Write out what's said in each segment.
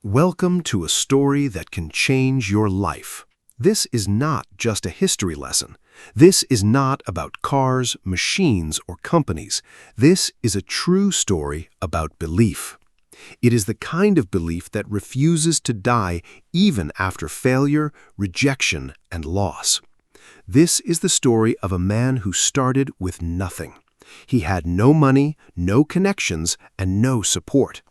Welcome to a story that can change your life. This is not just a history lesson. This is not about cars, machines, or companies. This is a true story about belief. It is the kind of belief that refuses to die even after failure, rejection, and loss. This is the story of a man who started with nothing. He had no money, no connections, and no support.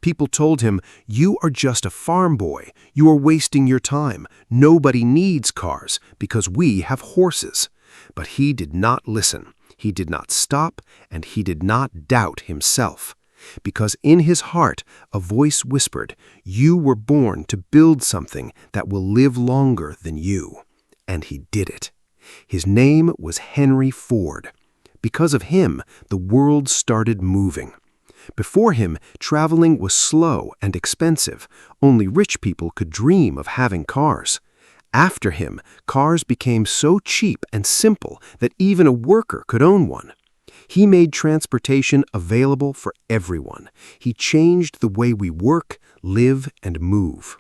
People told him, "You are just a farm boy. You are wasting your time. Nobody needs cars because we have horses." But he did not listen. He did not stop, and he did not doubt himself. Because in his heart, a voice whispered, "You were born to build something that will live longer than you." And he did it. His name was Henry Ford. Because of him, the world started moving. Before him, traveling was slow and expensive. Only rich people could dream of having cars. After him, cars became so cheap and simple that even a worker could own one. He made transportation available for everyone. He changed the way we work, live, and move.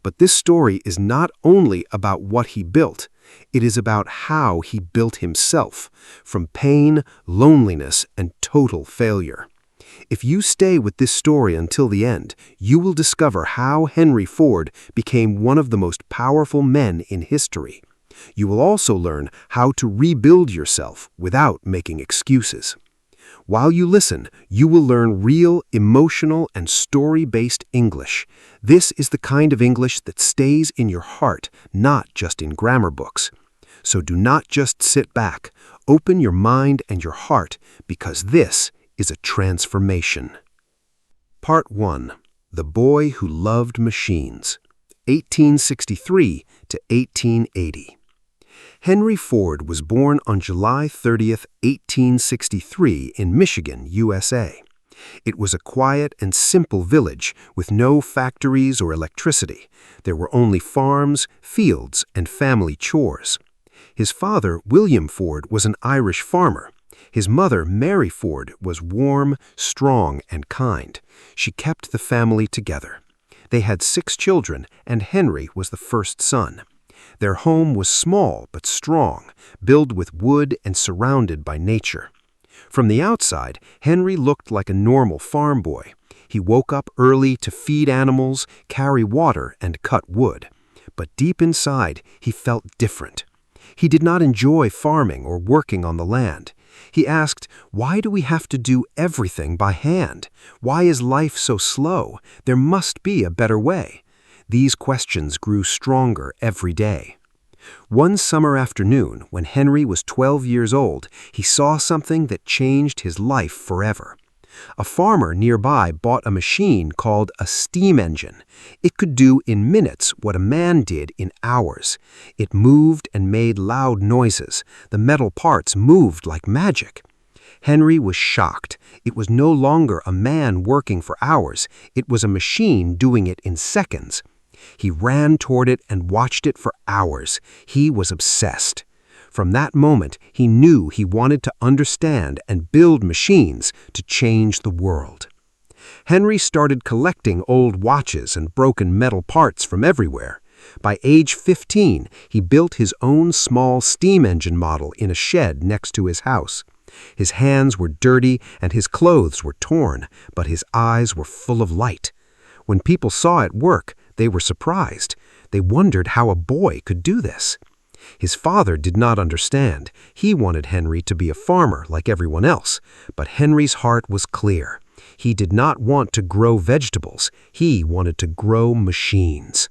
But this story is not only about what he built. It is about how he built himself, from pain, loneliness, and total failure. If you stay with this story until the end, you will discover how Henry Ford became one of the most powerful men in history. You will also learn how to rebuild yourself without making excuses. While you listen, you will learn real, emotional, and story-based English. This is the kind of English that stays in your heart, not just in grammar books. So do not just sit back. Open your mind and your heart, because this is a transformation. Part 1. The Boy Who Loved Machines, 1863 to 1880. Henry Ford was born on July 30, 1863 in Michigan, USA. It was a quiet and simple village with no factories or electricity. There were only farms, fields, and family chores. His father, William Ford, was an Irish farmer. His mother, Mary Ford, was warm, strong, and kind. She kept the family together. They had 6 children, and Henry was the first son. Their home was small but strong, built with wood and surrounded by nature. From the outside, Henry looked like a normal farm boy. He woke up early to feed animals, carry water, and cut wood. But deep inside, he felt different. He did not enjoy farming or working on the land. He asked, "Why do we have to do everything by hand? Why is life so slow? There must be a better way." These questions grew stronger every day. One summer afternoon, when Henry was 12 years old, he saw something that changed his life forever. A farmer nearby bought a machine called a steam engine. It could do in minutes what a man did in hours. It moved and made loud noises. The metal parts moved like magic. Henry was shocked. It was no longer a man working for hours. It was a machine doing it in seconds. He ran toward it and watched it for hours. He was obsessed. From that moment, he knew he wanted to understand and build machines to change the world. Henry started collecting old watches and broken metal parts from everywhere. By age 15, he built his own small steam engine model in a shed next to his house. His hands were dirty and his clothes were torn, but his eyes were full of light. When people saw it work, they were surprised. They wondered how a boy could do this. His father did not understand. He wanted Henry to be a farmer like everyone else, but Henry's heart was clear. He did not want to grow vegetables. He wanted to grow machines.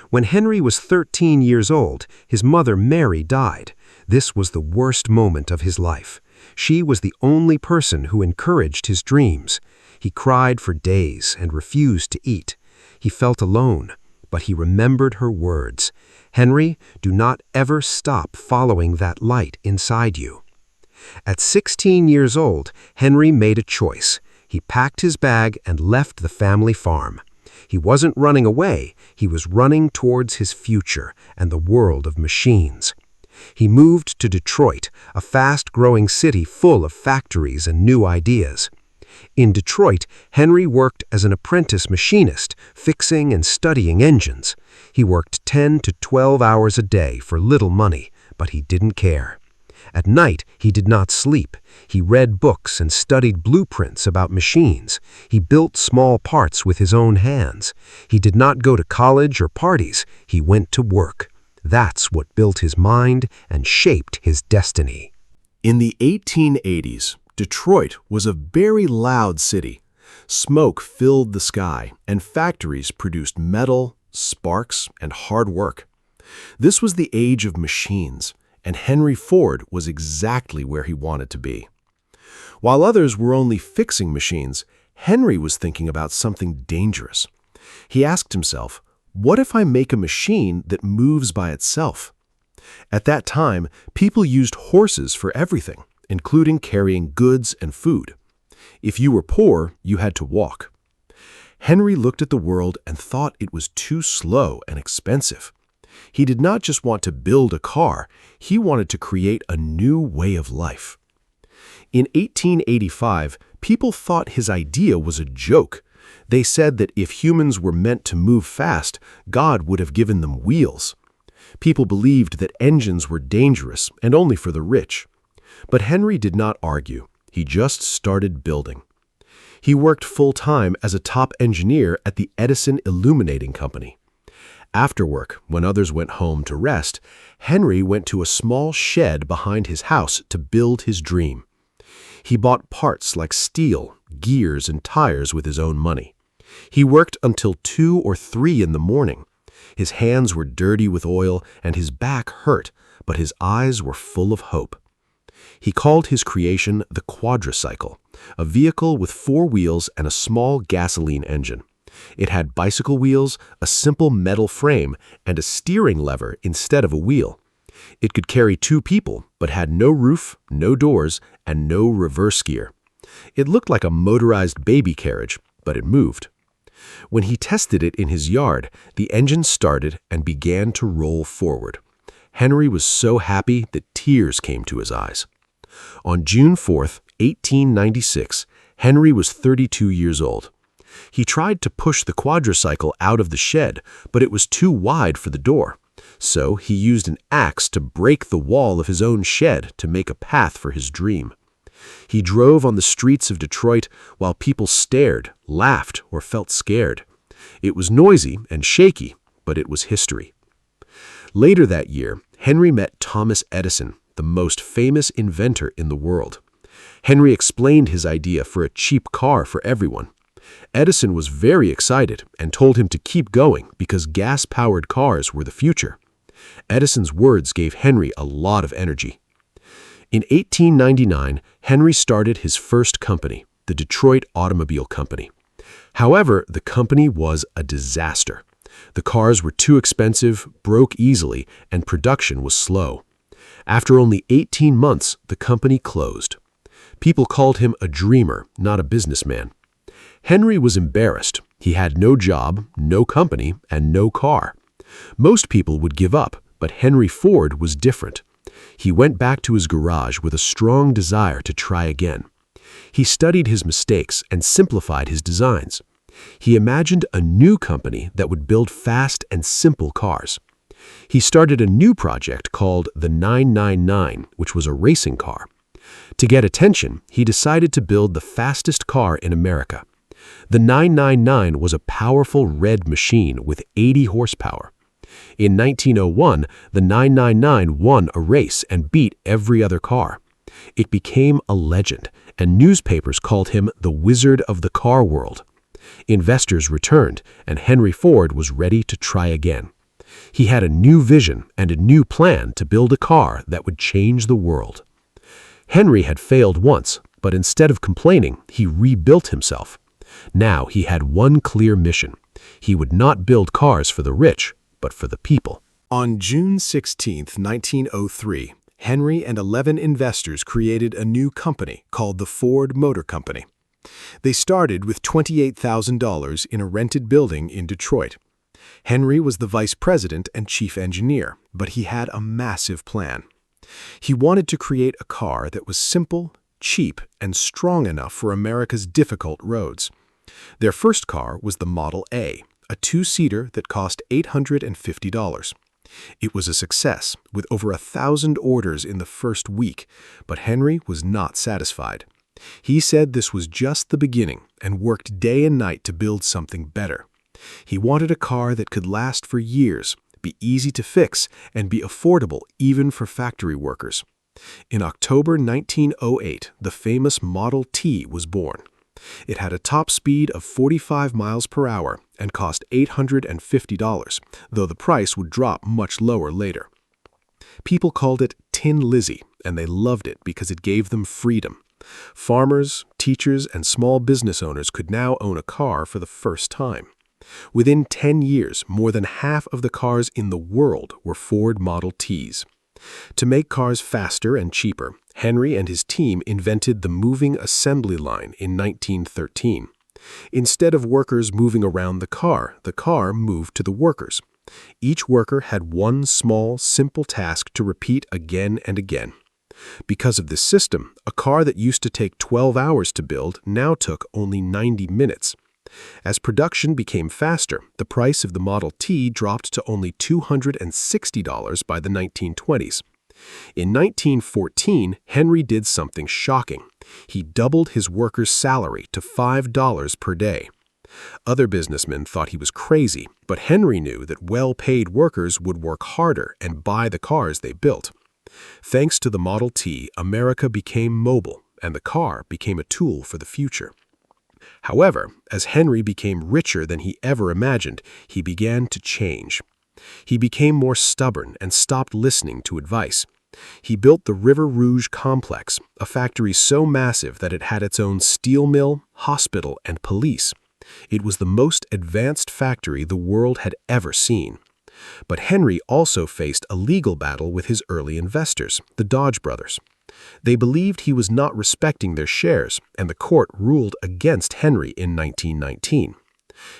When Henry was 13 years old, his mother Mary died. This was the worst moment of his life. She was the only person who encouraged his dreams. He cried for days and refused to eat. He felt alone, but he remembered her words. "Henry, do not ever stop following that light inside you." At 16 years old, Henry made a choice. He packed his bag and left the family farm. He wasn't running away. He was running towards his future and the world of machines. He moved to Detroit, a fast-growing city full of factories and new ideas. In Detroit, Henry worked as an apprentice machinist, fixing and studying engines. He worked 10 to 12 hours a day for little money, but he didn't care. At night, he did not sleep. He read books and studied blueprints about machines. He built small parts with his own hands. He did not go to college or parties. He went to work. That's what built his mind and shaped his destiny. In the 1880s, Detroit was a very loud city. Smoke filled the sky, and factories produced metal, sparks, and hard work. This was the age of machines, and Henry Ford was exactly where he wanted to be. While others were only fixing machines, Henry was thinking about something dangerous. He asked himself, what if I make a machine that moves by itself? At that time, people used horses for everything, including carrying goods and food. If you were poor, you had to walk. Henry looked at the world and thought it was too slow and expensive. He did not just want to build a car, he wanted to create a new way of life. In 1885, people thought his idea was a joke. They said that if humans were meant to move fast, God would have given them wheels. People believed that engines were dangerous and only for the rich. But Henry did not argue. He just started building. He worked full-time as a top engineer at the Edison Illuminating Company. After work, when others went home to rest, Henry went to a small shed behind his house to build his dream. He bought parts like steel, gears, and tires with his own money. He worked until 2 or 3 in the morning. His hands were dirty with oil and his back hurt, but his eyes were full of hope. He called his creation the quadricycle, a vehicle with 4 wheels and a small gasoline engine. It had bicycle wheels, a simple metal frame, and a steering lever instead of a wheel. It could carry 2 people, but had no roof, no doors, and no reverse gear. It looked like a motorized baby carriage, but it moved. When he tested it in his yard, the engine started and began to roll forward. Henry was so happy that tears came to his eyes. On June 4, 1896, Henry was 32 years old. He tried to push the quadricycle out of the shed, but it was too wide for the door. So he used an axe to break the wall of his own shed to make a path for his dream. He drove on the streets of Detroit while people stared, laughed, or felt scared. It was noisy and shaky, but it was history. Later that year, Henry met Thomas Edison, the most famous inventor in the world. Henry explained his idea for a cheap car for everyone. Edison was very excited and told him to keep going because gas-powered cars were the future. Edison's words gave Henry a lot of energy. In 1899, Henry started his first company, the Detroit Automobile Company. However, the company was a disaster. The cars were too expensive, broke easily, and production was slow. After only 18 months, the company closed. People called him a dreamer, not a businessman. Henry was embarrassed. He had no job, no company, and no car. Most people would give up, but Henry Ford was different. He went back to his garage with a strong desire to try again. He studied his mistakes and simplified his designs. He imagined a new company that would build fast and simple cars. He started a new project called the 999, which was a racing car. To get attention, he decided to build the fastest car in America. The 999 was a powerful red machine with 80 horsepower. In 1901, the 999 won a race and beat every other car. It became a legend, and newspapers called him the Wizard of the car world. Investors returned, and Henry Ford was ready to try again. He had a new vision and a new plan to build a car that would change the world. Henry had failed once, but instead of complaining, he rebuilt himself. Now he had one clear mission. He would not build cars for the rich, but for the people. On June 16, 1903, Henry and 11 investors created a new company called the Ford Motor Company. They started with $28,000 in a rented building in Detroit. Henry was the vice president and chief engineer, but he had a massive plan. He wanted to create a car that was simple, cheap, and strong enough for America's difficult roads. Their first car was the Model A, a two-seater that cost $850. It was a success, with over 1,000 orders in the first week, but Henry was not satisfied. He said this was just the beginning and worked day and night to build something better. He wanted a car that could last for years, be easy to fix, and be affordable even for factory workers. In October 1908, the famous Model T was born. It had a top speed of 45 miles per hour and cost $850, though the price would drop much lower later. People called it Tin Lizzie, and they loved it because it gave them freedom. Farmers, teachers, and small business owners could now own a car for the first time. Within 10 years, more than half of the cars in the world were Ford Model Ts. To make cars faster and cheaper, Henry and his team invented the moving assembly line in 1913. Instead of workers moving around the car moved to the workers. Each worker had one small, simple task to repeat again and again. Because of this system, a car that used to take 12 hours to build now took only 90 minutes. As production became faster, the price of the Model T dropped to only $260 by the 1920s. In 1914, Henry did something shocking. He doubled his workers' salary to $5 per day. Other businessmen thought he was crazy, but Henry knew that well-paid workers would work harder and buy the cars they built. Thanks to the Model T, America became mobile, and the car became a tool for the future. However, as Henry became richer than he ever imagined, he began to change. He became more stubborn and stopped listening to advice. He built the River Rouge complex, a factory so massive that it had its own steel mill, hospital, and police. It was the most advanced factory the world had ever seen. But Henry also faced a legal battle with his early investors, the Dodge brothers. They believed he was not respecting their shares, and the court ruled against Henry in 1919.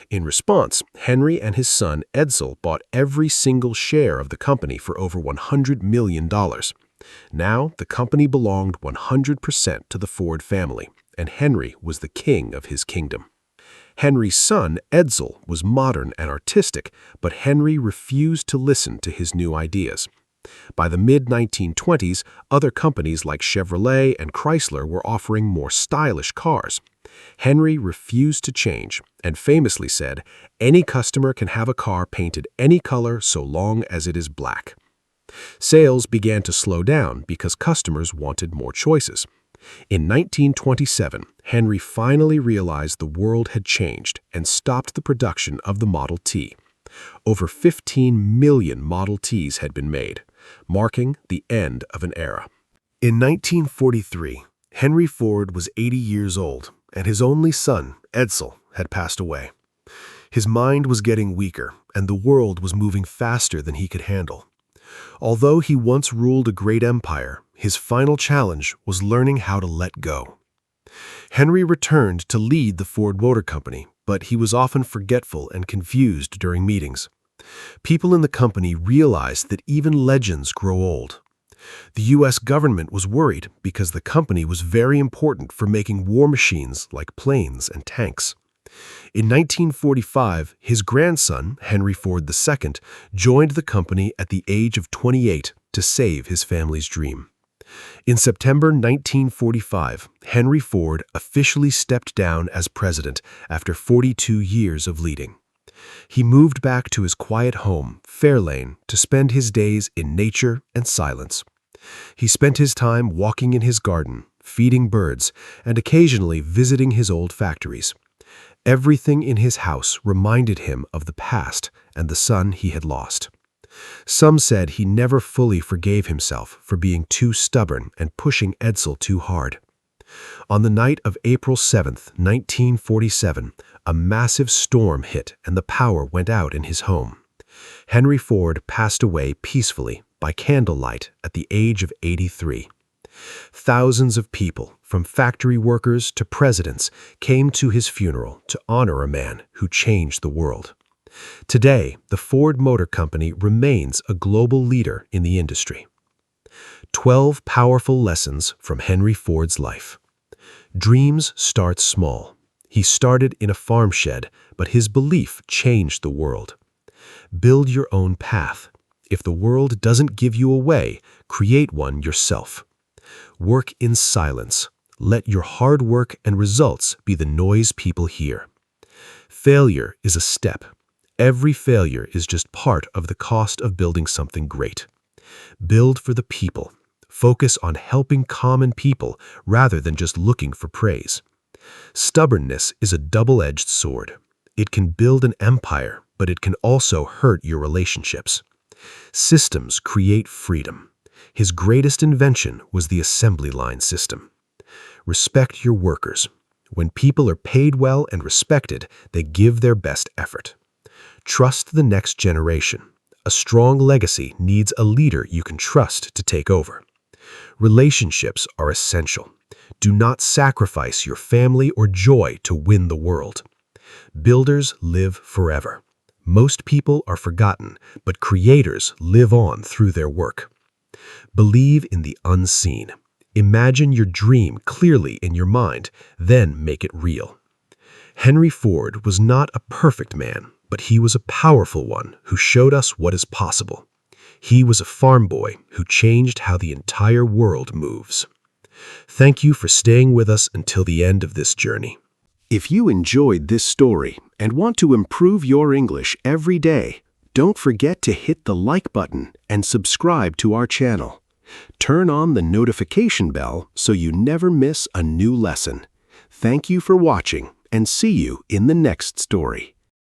In response, Henry and his son Edsel bought every single share of the company for over $100 million. Now, the company belonged 100% to the Ford family, and Henry was the king of his kingdom. Henry's son, Edsel, was modern and artistic, but Henry refused to listen to his new ideas. By the mid-1920s, other companies like Chevrolet and Chrysler were offering more stylish cars. Henry refused to change and famously said, "Any customer can have a car painted any color so long as it is black." Sales began to slow down because customers wanted more choices. In 1927, Henry finally realized the world had changed and stopped the production of the Model T. Over 15 million Model Ts had been made, marking the end of an era. In 1943, Henry Ford was 80 years old, and his only son, Edsel, had passed away. His mind was getting weaker, and the world was moving faster than he could handle. Although he once ruled a great empire, his final challenge was learning how to let go. Henry returned to lead the Ford Motor Company, but he was often forgetful and confused during meetings. People in the company realized that even legends grow old. The U.S. government was worried because the company was very important for making war machines like planes and tanks. In 1945, his grandson, Henry Ford II, joined the company at the age of 28 to save his family's dream. In September 1945, Henry Ford officially stepped down as president after 42 years of leading. He moved back to his quiet home, Fairlane, to spend his days in nature and silence. He spent his time walking in his garden, feeding birds, and occasionally visiting his old factories. Everything in his house reminded him of the past and the son he had lost. Some said he never fully forgave himself for being too stubborn and pushing Edsel too hard. On the night of April 7, 1947, a massive storm hit and the power went out in his home. Henry Ford passed away peacefully by candlelight at the age of 83. Thousands of people, from factory workers to presidents, came to his funeral to honor a man who changed the world. Today, the Ford Motor Company remains a global leader in the industry. 12 powerful lessons from Henry Ford's life. Dreams start small. He started in a farm shed, but his belief changed the world. Build your own path. If the world doesn't give you a way, create one yourself. Work in silence. Let your hard work and results be the noise people hear. Failure is a step. Every failure is just part of the cost of building something great. Build for the people. Focus on helping common people rather than just looking for praise. Stubbornness is a double-edged sword. It can build an empire, but it can also hurt your relationships. Systems create freedom. His greatest invention was the assembly line system. Respect your workers. When people are paid well and respected, they give their best effort. Trust the next generation. A strong legacy needs a leader you can trust to take over. Relationships are essential. Do not sacrifice your family or joy to win the world. Builders live forever. Most people are forgotten, but creators live on through their work. Believe in the unseen. Imagine your dream clearly in your mind, then make it real. Henry Ford was not a perfect man, but he was a powerful one who showed us what is possible. He was a farm boy who changed how the entire world moves. Thank you for staying with us until the end of this journey. If you enjoyed this story and want to improve your English every day, don't forget to hit the like button and subscribe to our channel. Turn on the notification bell so you never miss a new lesson. Thank you for watching and see you in the next story.